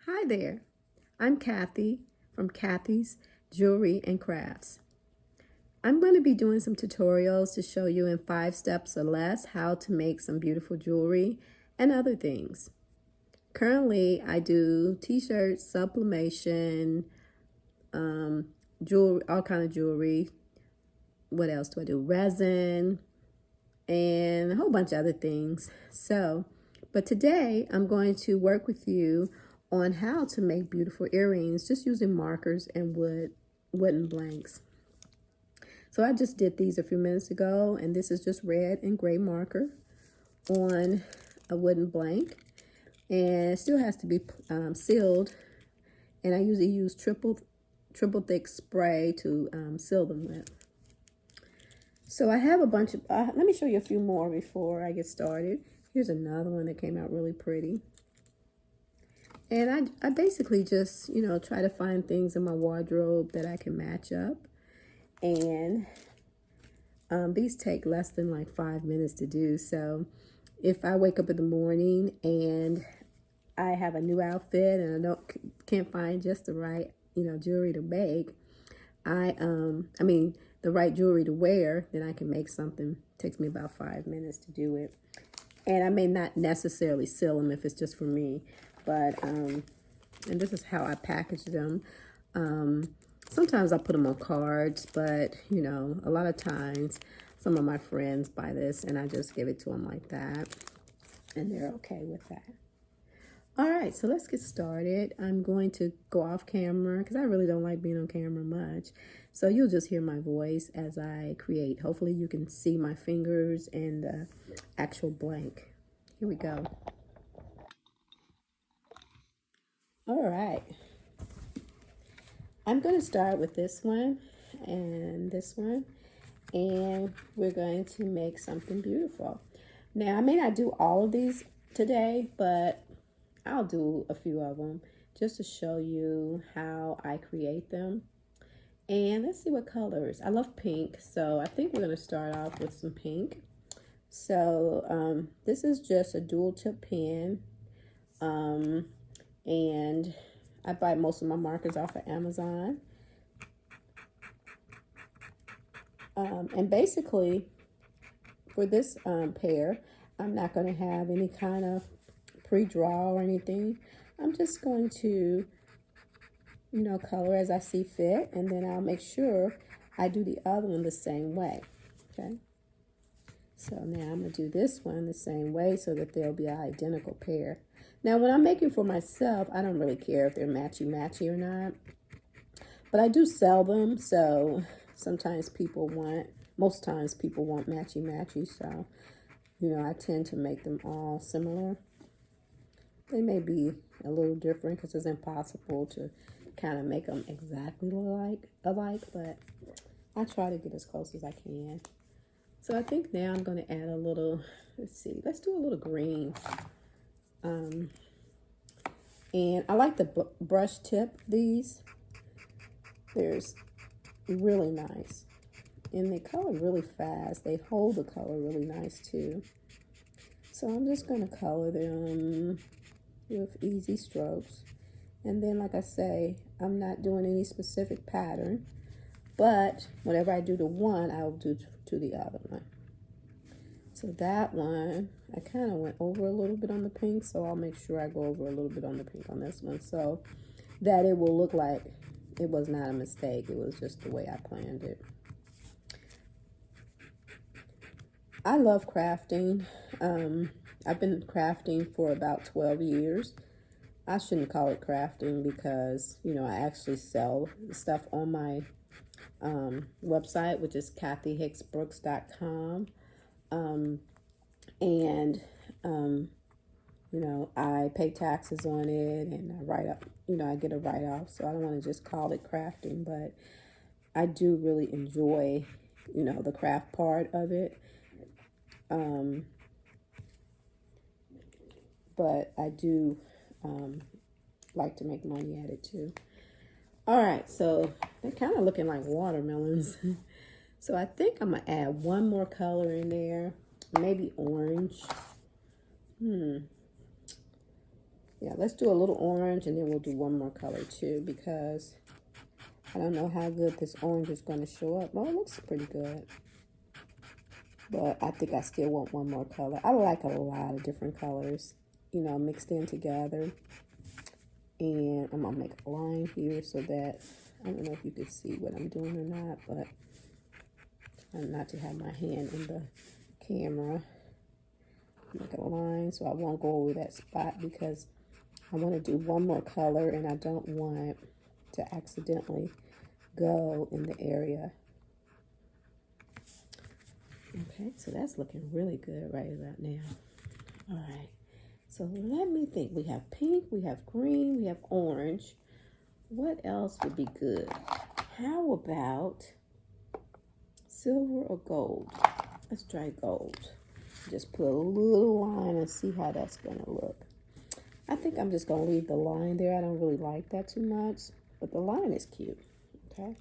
Hi there, I'm Kathy from Kathy's Jewelry and Crafts. I'm going to be doing some tutorials to show you in 5 steps or less how to make some beautiful jewelry and other things. Currently, I do t-shirts, sublimation, jewelry, all kind of jewelry. What else do I do? Resin and a whole bunch of other things. But today I'm going to work with you on how to make beautiful earrings just using markers and wooden blanks. So I just did these a few minutes ago, and this is just red and gray marker on a wooden blank, and it still has to be sealed, and I usually use triple thick spray to seal them with. So I have a bunch of, let me show you a few more before I get started. Here's another one that came out really pretty. And I basically just, try to find things in my wardrobe that I can match up. And these take less than like 5 minutes to do. So if I wake up in the morning and I have a new outfit and I can't find just the right, jewelry to make, the right jewelry to wear, then I can make something. It takes me about 5 minutes to do it. And I may not necessarily seal them if it's just for me, but, and this is how I package them. Sometimes I put them on cards, but, a lot of times some of my friends buy this and I just give it to them like that, and they're okay with that. All right, so let's get started. I'm going to go off camera because I really don't like being on camera much. So you'll just hear my voice as I create. Hopefully you can see my fingers and the actual blank. Here we go. All right. I'm going to start with this one and this one, and we're going to make something beautiful. Now, I may not do all of these today, but I'll do a few of them just to show you how I create them. And let's see what colors. I love pink, so I think we're going to start off with some pink. So this is just a dual tip pen, and I buy most of my markers off of Amazon. And basically, for this pair, I'm not going to have any kind of pre-draw or anything. I'm just going to, color as I see fit, and then I'll make sure I do the other one the same way, okay? So now I'm going to do this one the same way so that they'll be an identical pair. Now, when I'm making for myself, I don't really care if they're matchy-matchy or not, but I do sell them, so sometimes most times people want matchy-matchy, so, I tend to make them all similar. They may be a little different because it's impossible to kind of make them exactly alike, but I try to get as close as I can. So I think now I'm going to add a little, let's do a little green. And I like the brush tip, these. They're really nice. And they color really fast. They hold the color really nice too. So I'm just going to color them with easy strokes. And then, like I say, I'm not doing any specific pattern, but whatever I do to one, I'll do to the other one. So that one, I kind of went over a little bit on the pink, so I'll make sure I go over a little bit on the pink on this one so that it will look like it was not a mistake. It was just the way I planned it. I love crafting. I've been crafting for about 12 years. I shouldn't call it crafting because, I actually sell stuff on my website, which is kathyhicksbrooks.com. I pay taxes on it and I write up, I get a write-off. So I don't want to just call it crafting, but I do really enjoy, the craft part of it. But I do like to make money at it too. All right, so they're kind of looking like watermelons. So I think I'm gonna add one more color in there, maybe orange. It Yeah, let's do a little orange and then we'll do one more color too, because I don't know how good this orange is going to show up. Well, it looks pretty good. But I think I still want one more color. I like a lot of different colors, you know, mixed in together. And I'm going to make a line here so that, I don't know if you can see what I'm doing or not, but I'm not to have my hand in the camera. Make a line so I won't go over that spot, because I want to do one more color and I don't want to accidentally go in the area. Okay, so that's looking really good right about now. All right, so let me think. We have pink, we have green, we have orange. What else would be good? How about silver or gold? Let's try gold. Just put a little line and see how that's going to look. I think I'm just going to leave the line there. I don't really like that too much, but the line is cute. Okay,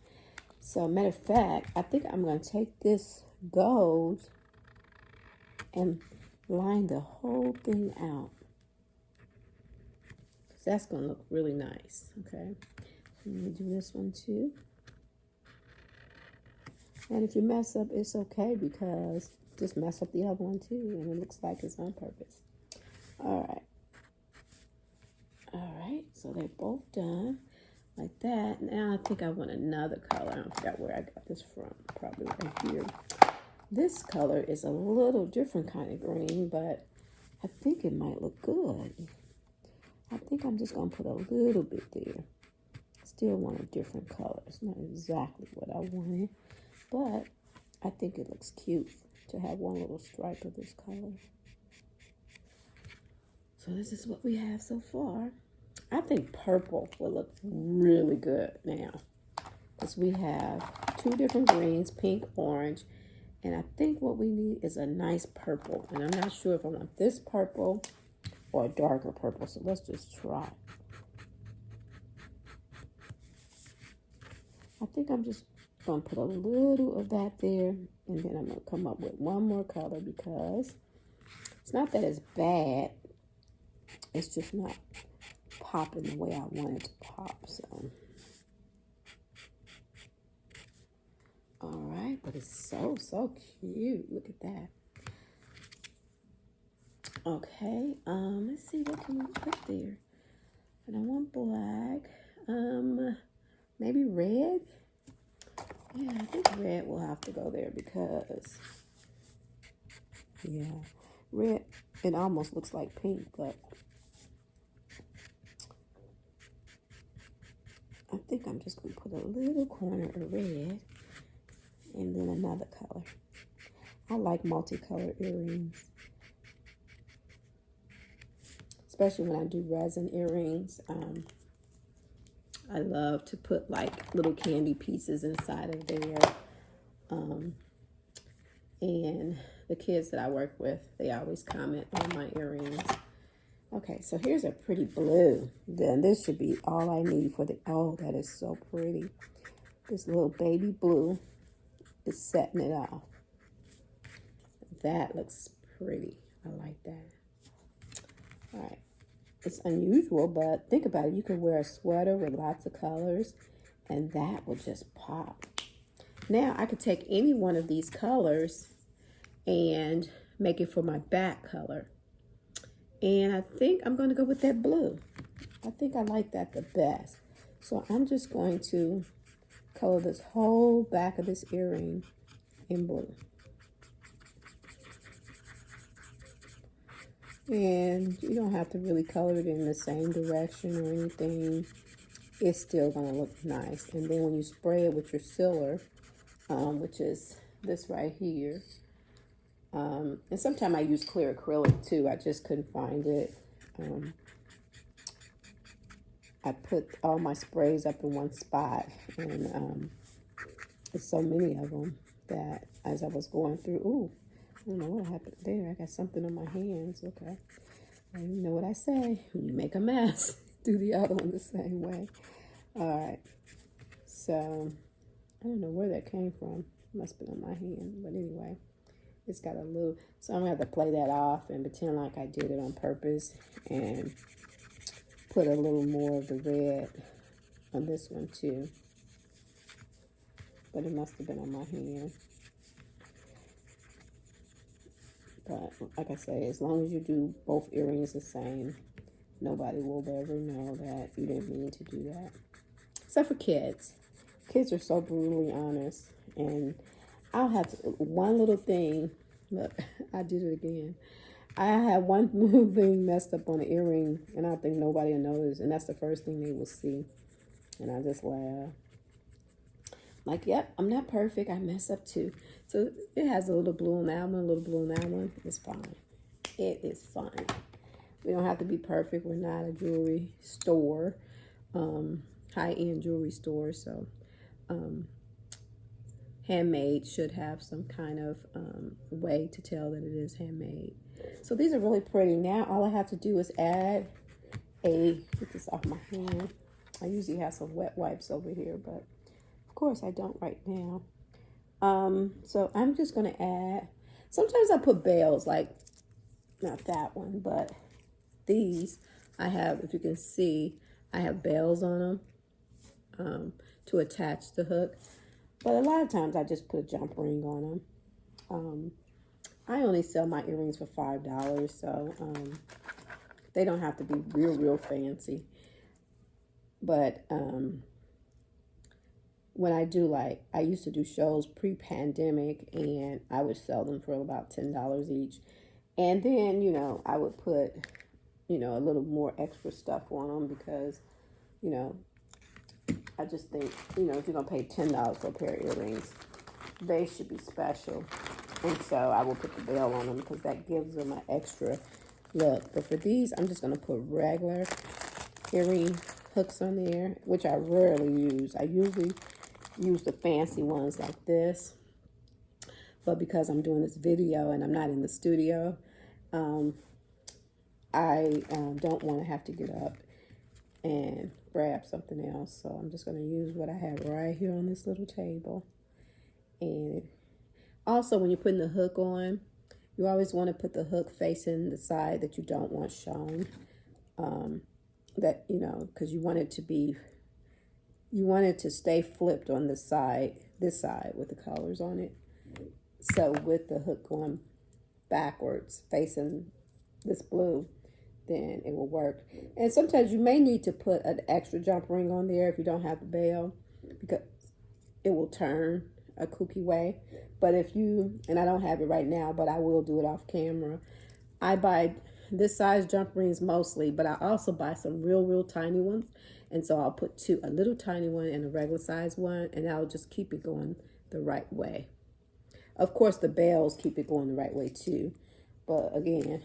so matter of fact, I think I'm going to take this gold and line the whole thing out. That's going to look really nice. Okay, let me do this one too. And if you mess up, it's okay, because just mess up the other one too, and it looks like it's on purpose. All right, so they're both done like that. Now I think I want another color. I forgot where I got this from, probably right here. This color is a little different kind of green, but I think it might look good. I think I'm just gonna put a little bit there. Still want a different color. It's not exactly what I wanted, but I think it looks cute to have one little stripe of this color. So this is what we have so far. I think purple will look really good now, because we have two different greens, pink, orange, and I think what we need is a nice purple. And I'm not sure if I want this purple or a darker purple, so let's just try. I think I'm just going to put a little of that there, and then I'm going to come up with one more color, because it's not that it's bad, it's just not popping the way I want it to pop. So, all right, but it's so cute. Look at that. Okay, let's see, what can we put there? And I want black, maybe red. Yeah, I think red will have to go there, because, yeah, red, it almost looks like pink, but I think I'm just going to put a little corner of red and then another color. I like multicolored earrings, especially when I do resin earrings. I love to put like little candy pieces inside of there. And the kids that I work with, they always comment on my earrings. Okay, so here's a pretty blue. Then this should be all I need for the, oh, that is so pretty. This little baby blue is setting it off. That looks pretty. I like that. All right. It's unusual, but think about it. You could wear a sweater with lots of colors, and that will just pop. Now, I could take any one of these colors and make it for my back color. And I think I'm going to go with that blue. I think I like that the best. So I'm just going to color this whole back of this earring in blue. And you don't have to really color it in the same direction or anything. It's still going to look nice. And then when you spray it with your sealer, which is this right here, and sometimes I use clear acrylic too. I just couldn't find it. I put all my sprays up in one spot, and there's so many of them that as I was going through, ooh, I don't know what happened there. I got something on my hands. Okay. And you know what I say. When you make a mess, do the other one the same way. All right. So, I don't know where that came from. It must have been on my hand. But anyway, it's got a little. So, I'm going to have to play that off and pretend like I did it on purpose. And put a little more of the red on this one too. But it must have been on my hand. But like I say, as long as you do both earrings the same, nobody will ever know that you didn't mean to do that. Except for kids. Kids are so brutally honest. And I'll have one little thing. Look, I did it again. I had one little thing messed up on the earring, and I think nobody will notice. And that's the first thing they will see. And I just laugh. Like, yep, I'm not perfect. I mess up too. So it has a little blue on that one, a little blue on that one. It's fine. It is fine. We don't have to be perfect. We're not a jewelry store, high-end jewelry store. So handmade should have some kind of way to tell that it is handmade. So these are really pretty. Now all I have to do is add get this off my hand. I usually have some wet wipes over here, but of course I don't right now. So I'm just going to add, sometimes I put bells, like not that one, but these I have, if you can see, I have bells on them to attach the hook. But a lot of times I just put a jump ring on them. I only sell my earrings for $5, so they don't have to be real fancy. But when I do, like, I used to do shows pre-pandemic, and I would sell them for about $10 each. And then, you know, I would put, you know, a little more extra stuff on them because, you know, I just think, you know, if you're going to pay $10 for a pair of earrings, they should be special. And so I will put the bell on them because that gives them an extra look. But for these, I'm just going to put regular earring hooks on there, which I rarely use. I usually use the fancy ones like this. But because I'm doing this video and I'm not in the studio, I don't want to have to get up and grab something else. So I'm just going to use what I have right here on this little table. And also, when you're putting the hook on, you always want to put the hook facing the side that you don't want shown. That, you know, because you want it to stay flipped on this side with the colors on it. So with the hook going backwards, facing this blue, then it will work. And sometimes you may need to put an extra jump ring on there if you don't have the bell, because it will turn a kooky way. But if you, and I don't have it right now, but I will do it off camera, I buy this size jump rings mostly, but I also buy some real tiny ones. And so I'll put two, a little tiny one and a regular size one, and I'll just keep it going the right way. Of course, the bells keep it going the right way too. But again,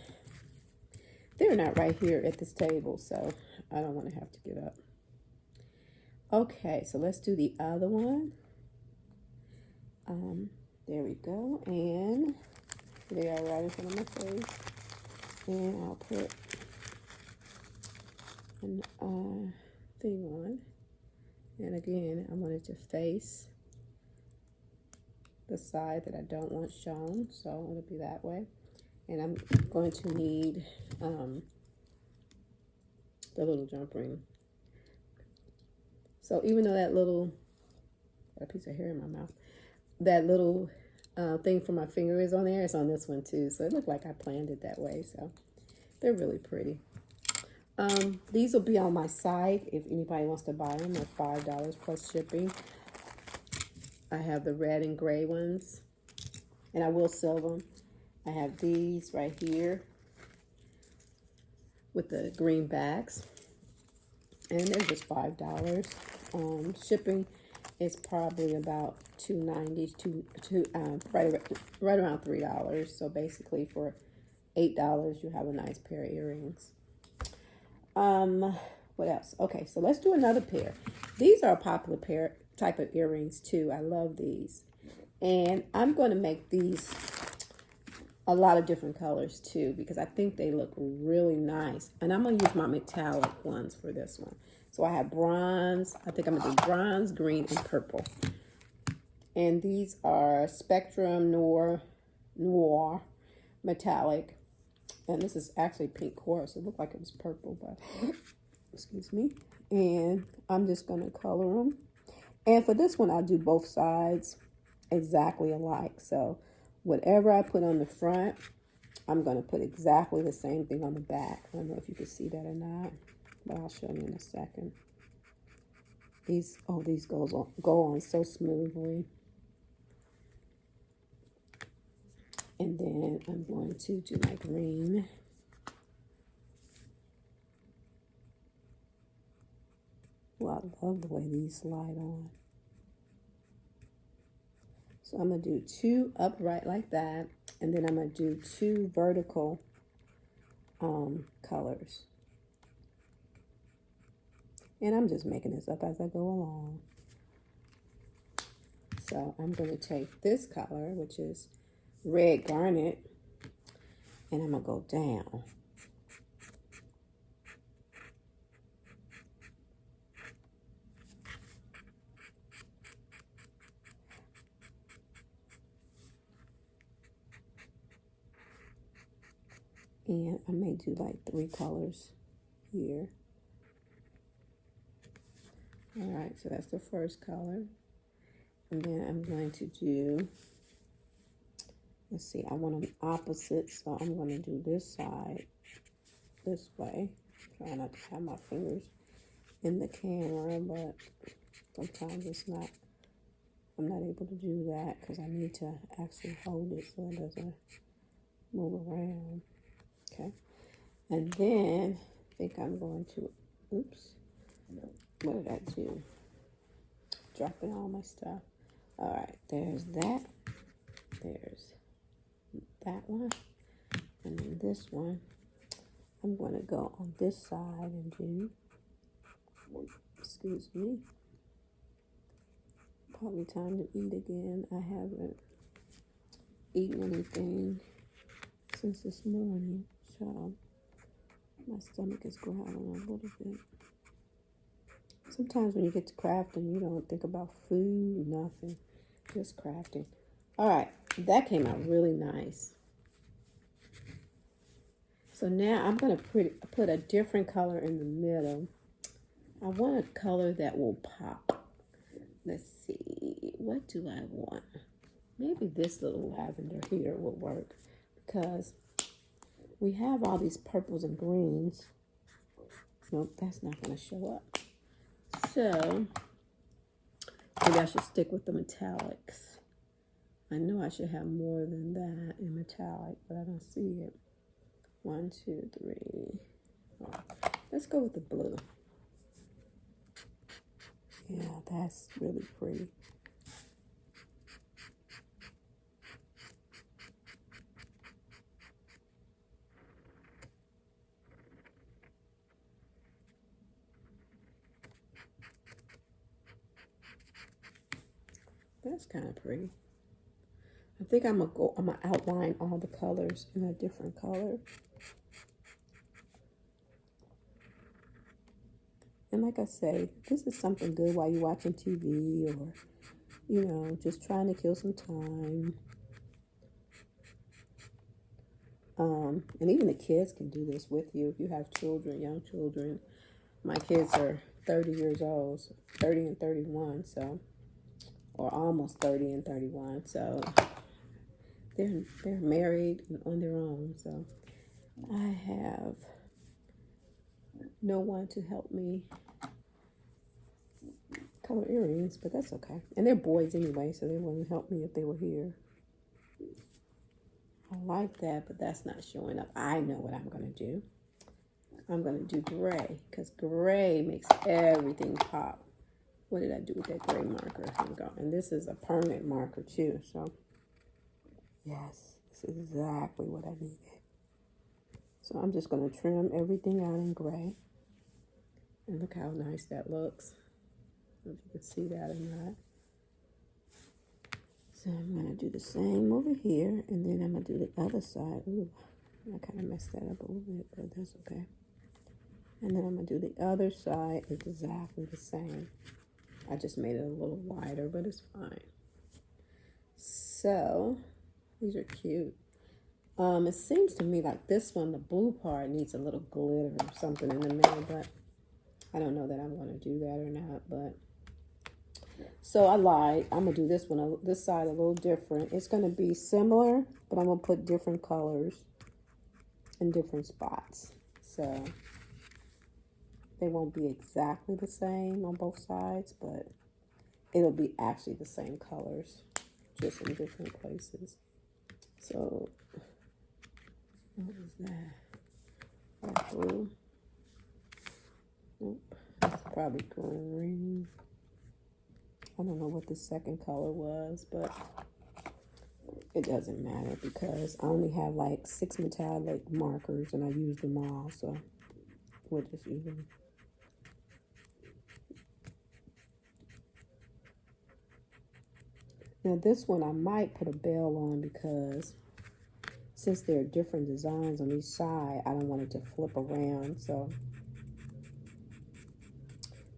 they're not right here at this table, so I don't want to have to get up. Okay, so let's do the other one. There we go. And they are right in front of my face. And I'll put an thing on. And again, I want it to face the side that I don't want shown, so it'll be that way. And I'm going to need the little jump ring. So even though that little, got a piece of hair in my mouth, that little thing for my finger is on there, it's on this one too. So it looked like I planned it that way. So they're really pretty. These will be on my site if anybody wants to buy them. They're $5 plus shipping. I have the red and gray ones, and I will sell them. I have these right here with the green backs, and they're just $5. Shipping is probably about $2.90 right around $3. So basically, for $8, you have a nice pair of earrings. What else? Okay, so let's do another pair. These are a popular type of earrings too. I love these, and I'm going to make these a lot of different colors too, because I think they look really nice. And I'm going to use my metallic ones for this one. So I have bronze. I think I'm going to do bronze, green, and purple. And these are Spectrum Noir metallic. And this is actually pink quartz. It looked like it was purple, but Excuse me. And I'm just going to color them. And for this one, I'll do both sides exactly alike. So whatever I put on the front, I'm going to put exactly the same thing on the back. I don't know if you can see that or not, but I'll show you in a second. These go on so smoothly. And then I'm going to do my green. Well, I love the way these slide on. So I'm going to do 2 upright like that, and then I'm going to do 2 vertical colors. And I'm just making this up as I go along. So I'm going to take this color, which is red garnet, and I'm going to go down. And I may do like 3 colors here. All right, so that's the first color. And then I'm going to do, let's see, I want them opposite, so I'm going to do this side this way. Try not to have my fingers in the camera, but sometimes I'm not able to do that because I need to actually hold it so it doesn't move around. Okay, and then I think I'm going to, oops, what did I do? Dropping all my stuff. All right, there's that. There's that one. And then this one, I'm going to go on this side and do, excuse me, probably time to eat again. I haven't eaten anything since this morning, so my stomach is growling a little bit. Sometimes when you get to crafting, you don't think about food, nothing, just crafting. All right, that came out really nice. So now I'm going to put a different color in the middle. I want a color that will pop. Let's see, what do I want? Maybe this little lavender here will work because we have all these purples and greens. Nope, that's not going to show up. So maybe I should stick with the metallics. I know I should have more than that in metallic, but I don't see it. 1, 2, 3. Oh, let's go with the blue. Yeah, that's really pretty. That's kind of pretty. I think I'm gonna outline all the colors in a different color. And like I say, this is something good while you're watching TV or, you know, just trying to kill some time. And even the kids can do this with you if you have children, young children. My kids are 30 years old, 30 and 31, so, or almost 30 and 31, so they're married and on their own, so I have no one to help me color earrings, but that's okay. And they're boys anyway, so they wouldn't help me if they were here. I like that, but that's not showing up. I know what I'm going to do. I'm going to do gray because gray makes everything pop. What did I do with that gray marker? Here we go. And this is a permanent marker too. So, yes, this is exactly what I needed. So I'm just going to trim everything out in gray. And look how nice that looks. I don't know if you can see that or not. So I'm going to do the same over here. And then I'm going to do the other side. Ooh, I kind of messed that up a little bit, but that's okay. And then I'm going to do the other side exactly the same. I just made it a little wider, but it's fine. So, these are cute. It seems to me like this one, the blue part, needs a little glitter or something in the middle, but I don't know that I'm going to do that or not, but so I lied. I'm going to do this one, this side a little different. It's going to be similar, but I'm going to put different colors in different spots. So they won't be exactly the same on both sides, but it'll be actually the same colors, just in different places. So what was that? That blue? Nope. It's probably green. I don't know what the second color was, but it doesn't matter because I only have like 6 metallic markers and I used them all, so we'll just use them. Now this one I might put a bell on because since there are different designs on each side, I don't want it to flip around. So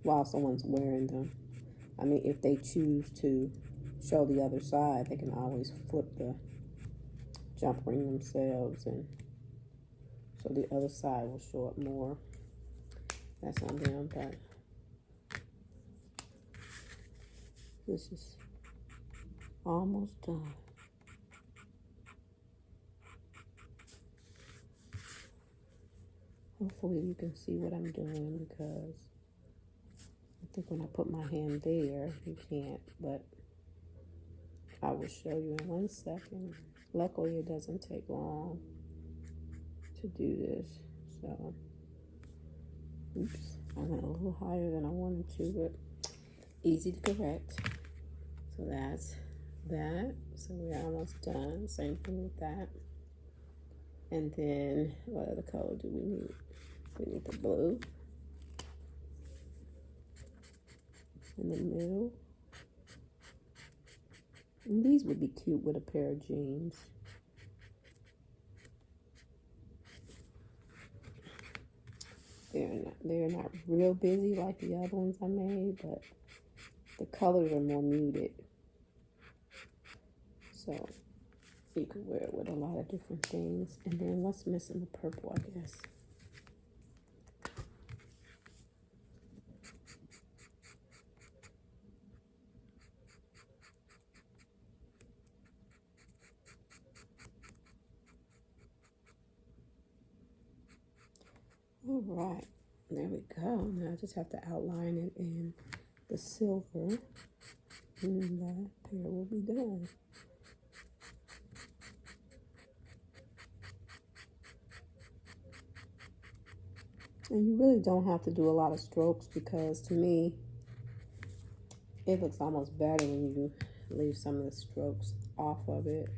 while someone's wearing them, I mean, if they choose to show the other side, they can always flip the jump ring themselves, and so the other side will show up more. That's on them, but this is almost done. Hopefully you can see what I'm doing because I think when I put my hand there, you can't, but I will show you in 1 second. Luckily, it doesn't take long to do this. So, oops, I went a little higher than I wanted to, but easy to correct. So that's that. So we're almost done. Same thing with that. And then what other color do we need? We need the blue in the middle. And these would be cute with a pair of jeans. They're not real busy like the other ones I made, but the colors are more muted. So you can wear it with a lot of different things. And then what's missing? The purple, I guess. All right, there we go. Now I just have to outline it in the silver, and that pair will be done. And you really don't have to do a lot of strokes because to me, it looks almost better when you leave some of the strokes off of it.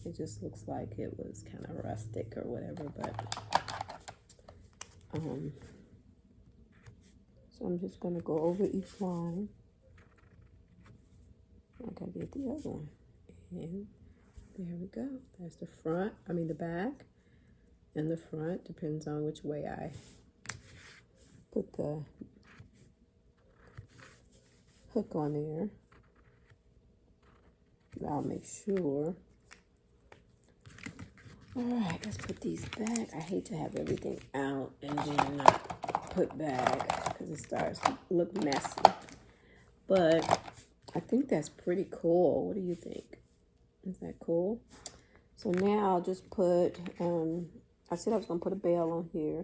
It just looks like it was kind of rustic or whatever, but so I'm just going to go over each line like I did the other one. And there we go. That's the front, the back and the front. Depends on which way I put the hook on there. I'll make sure. All right, let's put these back. I hate to have everything out and then not put back because it starts to look messy. But I think that's pretty cool. What do you think? Is that cool? So now I'll just put, I said I was going to put a bell on here.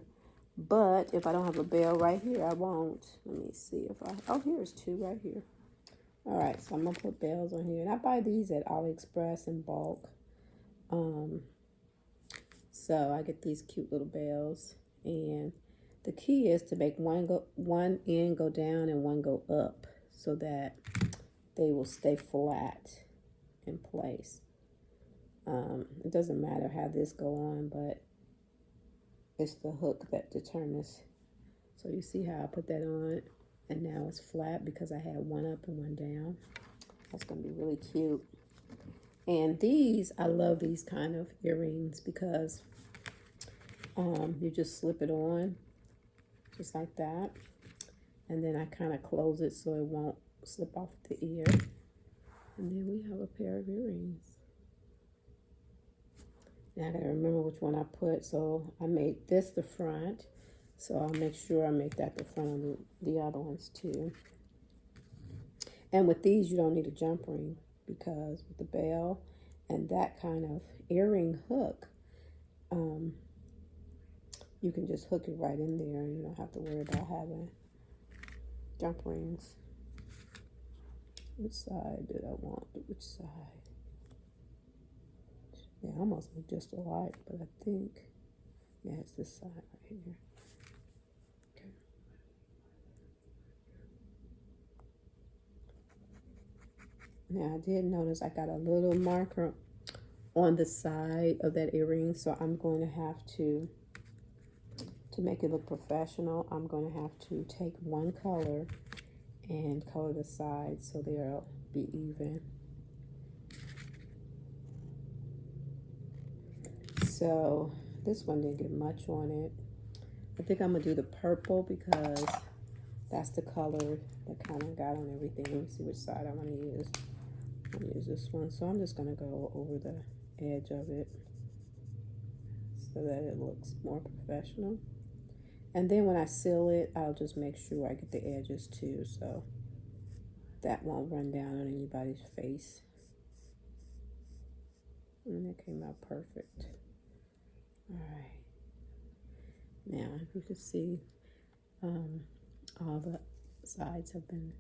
But if I don't have a bell right here, I won't. Let me see if oh, here's 2 right here. All right, so I'm going to put bells on here. And I buy these at AliExpress in bulk. So I get these cute little bells. And the key is to make one end go down and one go up so that they will stay flat in place. It doesn't matter how this go on, but it's the hook that determines. So you see how I put that on and now it's flat because I had one up and one down. That's going to be really cute. And these, I love these kind of earrings because you just slip it on just like that. And then I kind of close it so it won't slip off the ear. And then we have a pair of earrings. Now I gotta remember which one I put. So I made this the front, So I'll make sure I make that the front of the other ones too. And with these, you don't need a jump ring, because with the bell and that kind of earring hook, you can just hook it right in there and you don't have to worry about having jump rings. Which side did I want? Which side? They almost look just alike, but I think, yeah, it's this side right here. Okay. Now I did notice I got a little marker on the side of that earring, so I'm going to have to make it look professional, I'm going to have to take one color and color the sides so they'll be even. So this one didn't get much on it. I think I'm gonna do the purple because that's the color that kind of got on everything. Let me see which side I want to use. I'm gonna use this one. So I'm just gonna go over the edge of it so that it looks more professional. And then when I seal it, I'll just make sure I get the edges too, so that won't run down on anybody's face. And it came out perfect. All right. Now you can see all the sides have been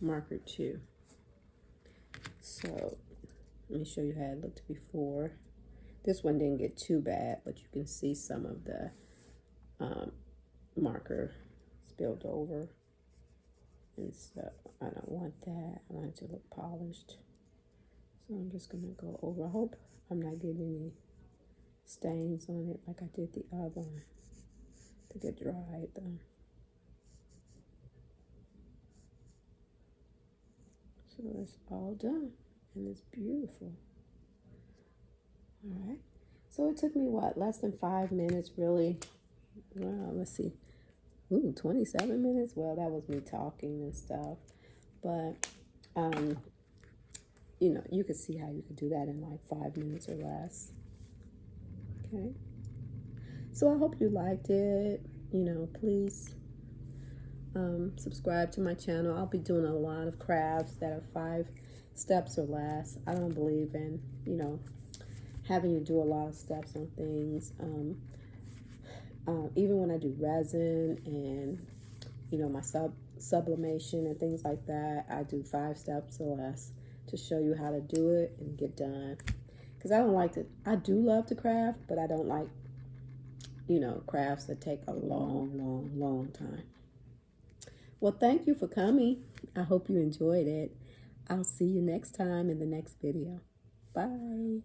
markered too. So let me show you how it looked before. This one didn't get too bad, but you can see some of the marker spilled over, and so I don't want that. I want it to look polished, so I'm just gonna go over. I hope I'm not getting any stains on it like I did the other one. To get dried though. So it's all done and it's beautiful. All right, so it took me what, less than 5 minutes really. Well, let's see. Ooh, 27 minutes. Well, that was me talking and stuff. But, you know, you can see how you could do that in like 5 minutes or less. Okay. So I hope you liked it. You know, please subscribe to my channel. I'll be doing a lot of crafts that are 5 steps or less. I don't believe in, you know, having you do a lot of steps on things. Even when I do resin and, you know, my sublimation and things like that, I do 5 steps or less to show you how to do it and get done. Because I don't like to, I do love to craft, but I don't like, you know, crafts that take a long time. Well, thank you for coming. I hope you enjoyed it. I'll see you next time in the next video. Bye.